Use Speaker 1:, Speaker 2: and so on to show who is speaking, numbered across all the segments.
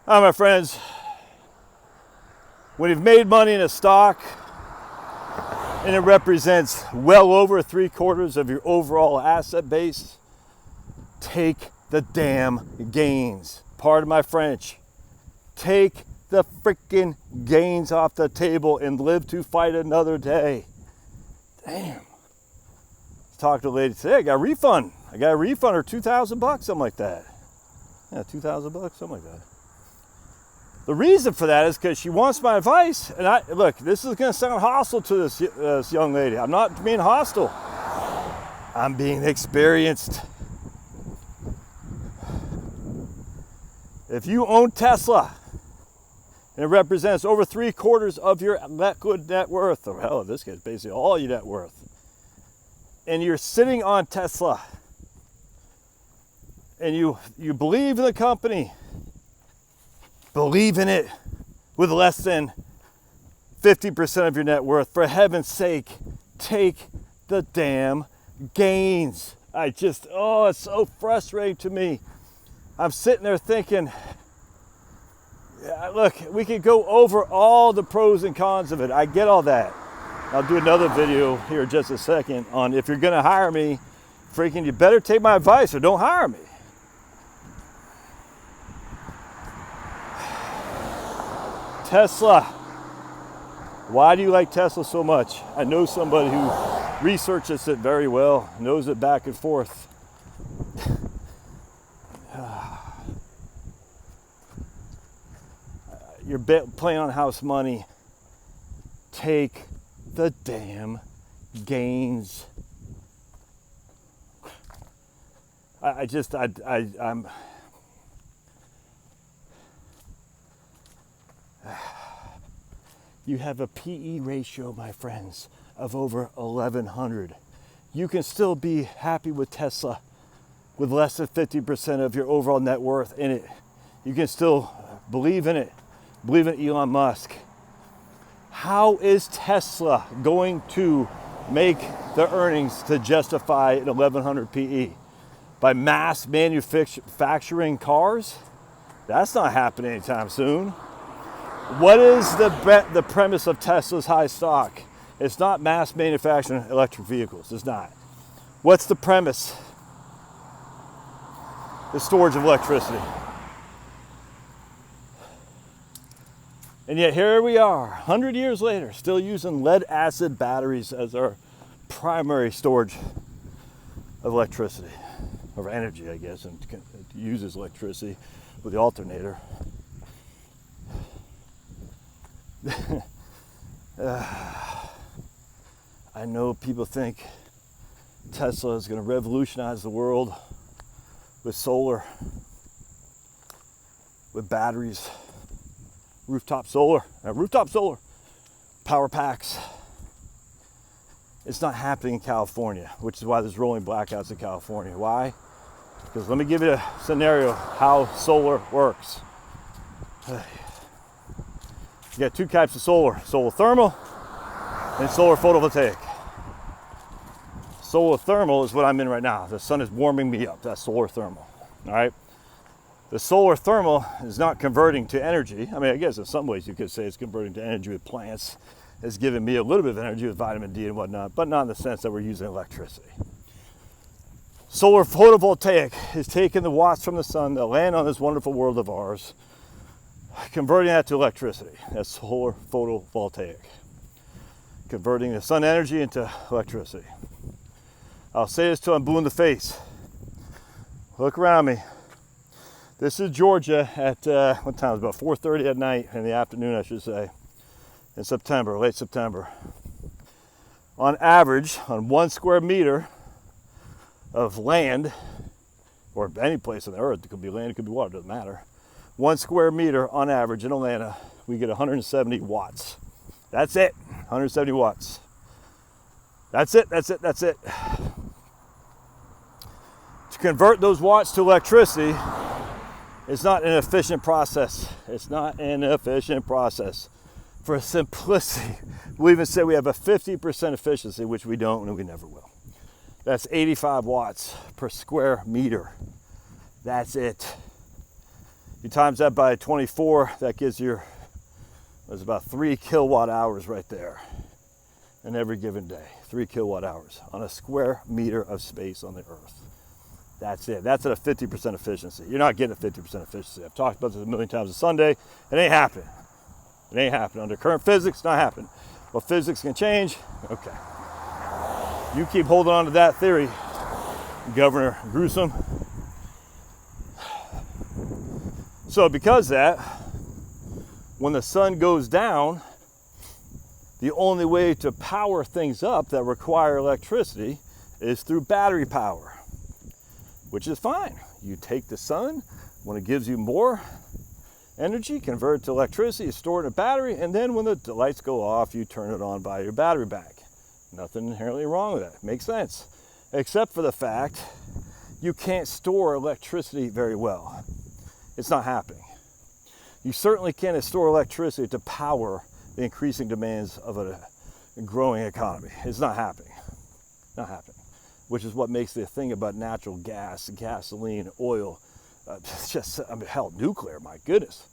Speaker 1: Hi, my friends. When you've made money in a stock and it represents well over 3/4 of your overall asset base, take the damn gains. Pardon my French. Take the freaking gains off the table and live to fight another day. Damn. Talked to a lady today. I got a refund. Or $2,000, something like that. Yeah, $2,000, something like that. The reason for that is because she wants my advice. And look, this is going to sound hostile to this young lady. I'm not being hostile. I'm being experienced. If you own Tesla and it represents over 3/4 of your liquid net worth, or hell, this gets basically all your net worth, and you're sitting on Tesla and you believe in the company, believe in it with less than 50% of your net worth, for heaven's sake, take the damn gains. It's so frustrating to me. I'm sitting there thinking, look, we could go over all the pros and cons of it. I get all that. I'll do another video here in just a second on if you're gonna hire me, freaking you better take my advice or don't hire me. Tesla. Why do you like Tesla so much? I know somebody who researches it very well, knows it back and forth. You're playing on house money. Take the damn gains. I'm you have a PE ratio, my friends, of over 1100. You can still be happy with Tesla with less than 50% of your overall net worth in it. You can still believe in it. Believe in Elon Musk. How is Tesla going to make the earnings to justify an 1100 PE? By mass manufacturing cars? That's not happening anytime soon. What is the premise of Tesla's high stock? It's not mass manufacturing electric vehicles. It's not. What's the premise? The storage of electricity. And yet here we are, 100 years later, still using lead acid batteries as our primary storage of electricity, or energy, I guess, and it uses electricity with the alternator. I know people think Tesla is going to revolutionize the world with solar, with batteries. Rooftop solar, power packs. It's not happening in California, which is why there's rolling blackouts in California. Why? Because let me give you a scenario how solar works. You got two types of solar thermal and solar photovoltaic. Solar thermal is what I'm in right now. The sun is warming me up. That's solar thermal. All right. The solar thermal is not converting to energy. I mean, I guess in some ways you could say it's converting to energy with plants. It's giving me a little bit of energy with vitamin D and whatnot, but not in the sense that we're using electricity. Solar photovoltaic is taking the watts from the sun that land on this wonderful world of ours, converting that to electricity. That's solar photovoltaic. Converting the sun energy into electricity. I'll say this till I'm blue in the face. Look around me. This is Georgia at, what time is it? About 4:30 at night, in the afternoon, I should say, in September, late September. On average, on 1 square meter of land, or any place on the earth, it could be land, it could be water, doesn't matter. 1 square meter on average in Atlanta, we get 170 watts. That's it, 170 watts. That's it. To convert those watts to electricity, it's not an efficient process. For simplicity, we even say we have a 50% efficiency, which we don't and we never will. That's 85 watts per square meter. That's it. You times that by 24, that gives you, there's about 3 kilowatt hours right there in every given day. 3 kilowatt hours on a square meter of space on the earth. That's it. That's at a 50% efficiency. You're not getting a 50% efficiency. I've talked about this a million times a Sunday. It ain't happening. It ain't happening. Under current physics, it's not happening. Well, physics can change. Okay. You keep holding on to that theory, Governor Newsom. So because that, when the sun goes down, the only way to power things up that require electricity is through battery power, which is fine. You take the sun, when it gives you more energy, convert it to electricity, store it in a battery, and then when the lights go off, you turn it on by your battery bank. Nothing inherently wrong with that. Makes sense. Except for the fact you can't store electricity very well. It's not happening. You certainly can't store electricity to power the increasing demands of a growing economy. It's not happening. Not happening. Which is what makes the thing about natural gas, gasoline, oil, it's just, I mean, hell, nuclear, my goodness.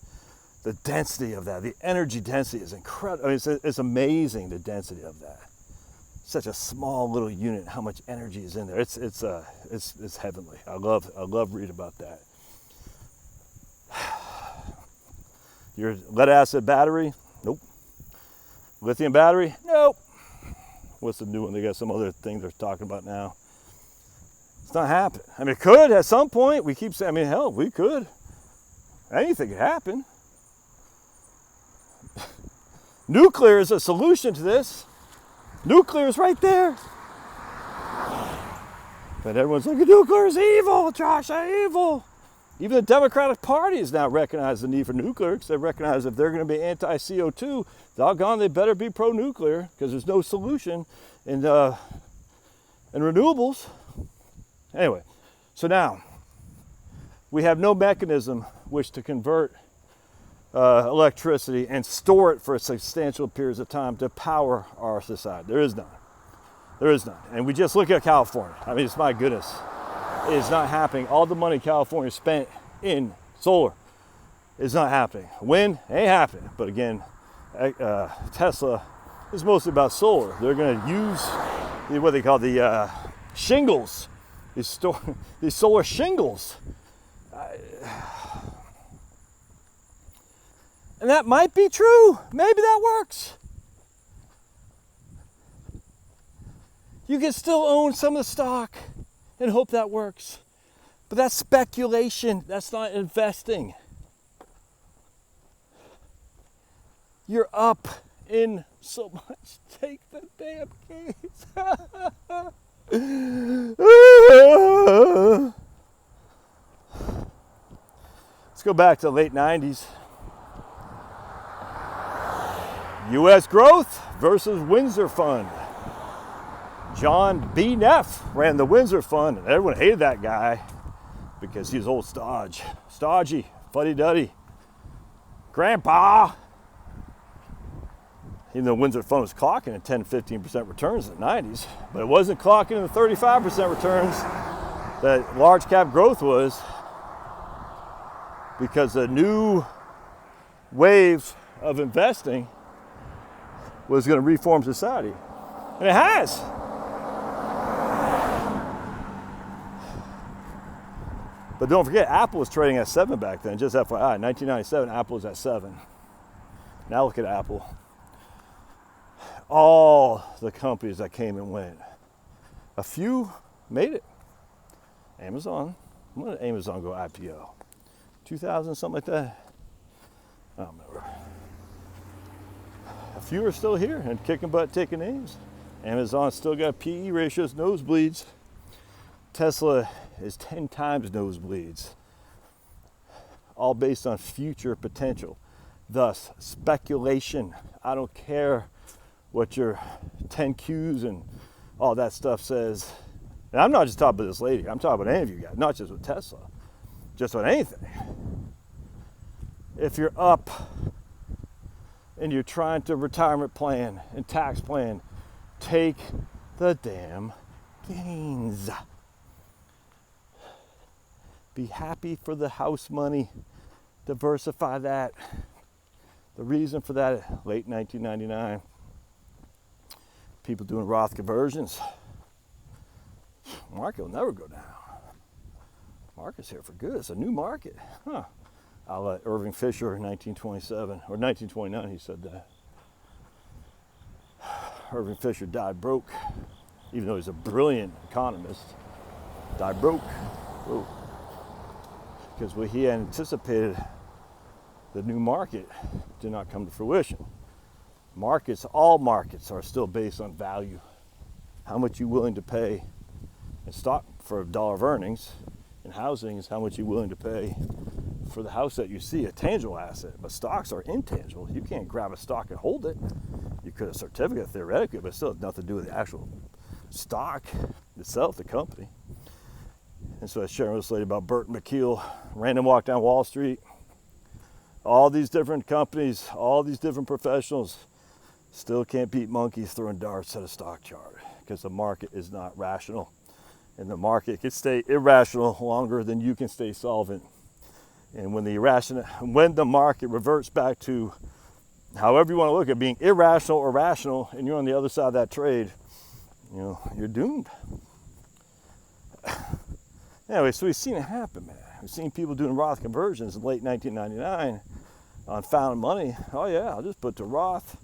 Speaker 1: The density of that, the energy density is incredible. I mean, it's amazing, the density of that. Such a small little unit, how much energy is in there. It's heavenly. I love reading about that. Your lead acid battery? Nope. Lithium battery? Nope. What's the new one? They got some other thing they're talking about now. It's not happening. I mean, it could at some point. We keep saying, I mean, hell, we could. Anything could happen. Nuclear is a solution to this. Nuclear is right there. But everyone's like, nuclear is evil, Josh, evil. Even the Democratic Party has now recognized the need for nuclear because they recognize if they're going to be anti-CO2, doggone, they better be pro-nuclear because there's no solution in renewables. Anyway, so now we have no mechanism which to convert electricity and store it for substantial periods of time to power our society. There is none. There is none. And we just look at California. I mean, it's my goodness. It is not happening. All the money California spent in solar is not happening. Wind ain't happening. But again, Tesla is mostly about solar. They're going to use what they call the shingles, these solar shingles. And that might be true. Maybe that works. You can still own some of the stock and hope that works. But that's speculation. That's not investing. You're up in so much. Take the damn case. Let's go back to the late 90s. U.S. growth versus Windsor Fund. John B. Neff ran the Windsor Fund, and everyone hated that guy because he was old stodgy, fuddy-duddy, grandpa. Even though Windsor Fund was clocking at 10-15% returns in the 90s, but it wasn't clocking in the 35% returns that large cap growth was, because the new wave of investing was going to reform society. And it has. But don't forget, Apple was trading at 7 back then. Just FYI, 1997, Apple was at 7. Now look at Apple. All the companies that came and went. A few made it. Amazon. When did Amazon go IPO? 2000, something like that? I don't remember. A few are still here and kicking butt, taking names. Amazon still got PE ratios, nosebleeds. Tesla is 10 times nosebleeds. All based on future potential. Thus, speculation. I don't care what your 10Qs and all that stuff says. And I'm not just talking about this lady. I'm talking about any of you guys, not just with Tesla. Just on anything. If you're up and you're trying to retirement plan and tax plan, take the damn gains. Be happy for the house money. diversify that. The reason for that, late 1999, people doing Roth conversions. Market will never go down. Market's here for good. It's a new market. Huh. I'll let Irving Fisher in 1927 or 1929, he said that. Irving Fisher died broke, even though he's a brilliant economist. Died broke. Whoa. Because what he anticipated, the new market, did not come to fruition. Markets, all markets are still based on value. How much you're willing to pay in stock for a dollar of earnings. In housing is how much you're willing to pay for the house that you see, a tangible asset. But stocks are intangible. You can't grab a stock and hold it. You could have a certificate theoretically, but it still has nothing to do with the actual stock itself, the company. And so I was sharing with this lady about Burton McKeel, random walk down Wall Street. All these different companies, all these different professionals still can't beat monkeys throwing darts at a stock chart because the market is not rational. And the market can stay irrational longer than you can stay solvent. And when the market reverts back to however you want to look at being irrational or rational, and you're on the other side of that trade, you're doomed. Anyway, so we've seen it happen, man. We've seen people doing Roth conversions in late 1999 on found money. Oh yeah, I'll just put to Roth.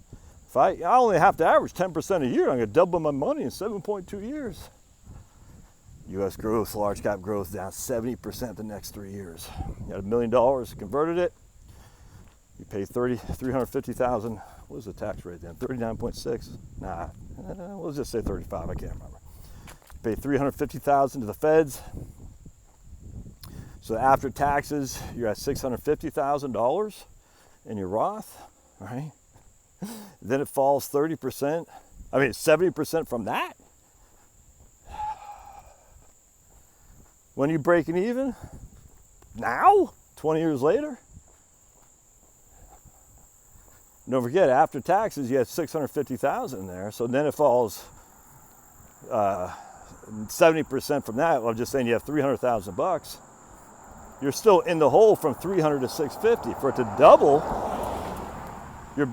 Speaker 1: If I only have to average 10% a year, I'm going to double my money in 7.2 years. U.S. growth, large cap growth down 70% the next 3 years. You had $1 million, converted it. You pay $350,000. What was the tax rate then? 39.6? Nah, let's just say 35. I can't remember. Pay $350,000 to the feds. So after taxes, you're at $650,000 in your Roth, right? Then it falls 30%. I mean, 70% from that. When are you breaking even? Now? 20 years later? Don't forget, after taxes, you had $650,000 there. So then it falls 70% from that. Well, I'm just saying you have $300,000. You're still in the hole from 300 to 650. For it to double,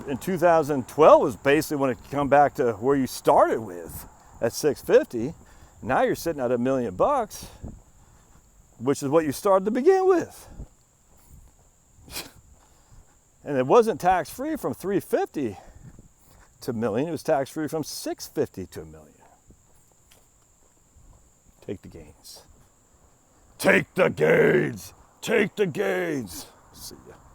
Speaker 1: in 2012 was basically when it come back to where you started with at 650. Now you're sitting at $1 million, which is what you started to begin with. And it wasn't tax-free from 350 to $1 million. It was tax-free from 650 to $1 million. Take the gains. Take the gains. Take the gains. See.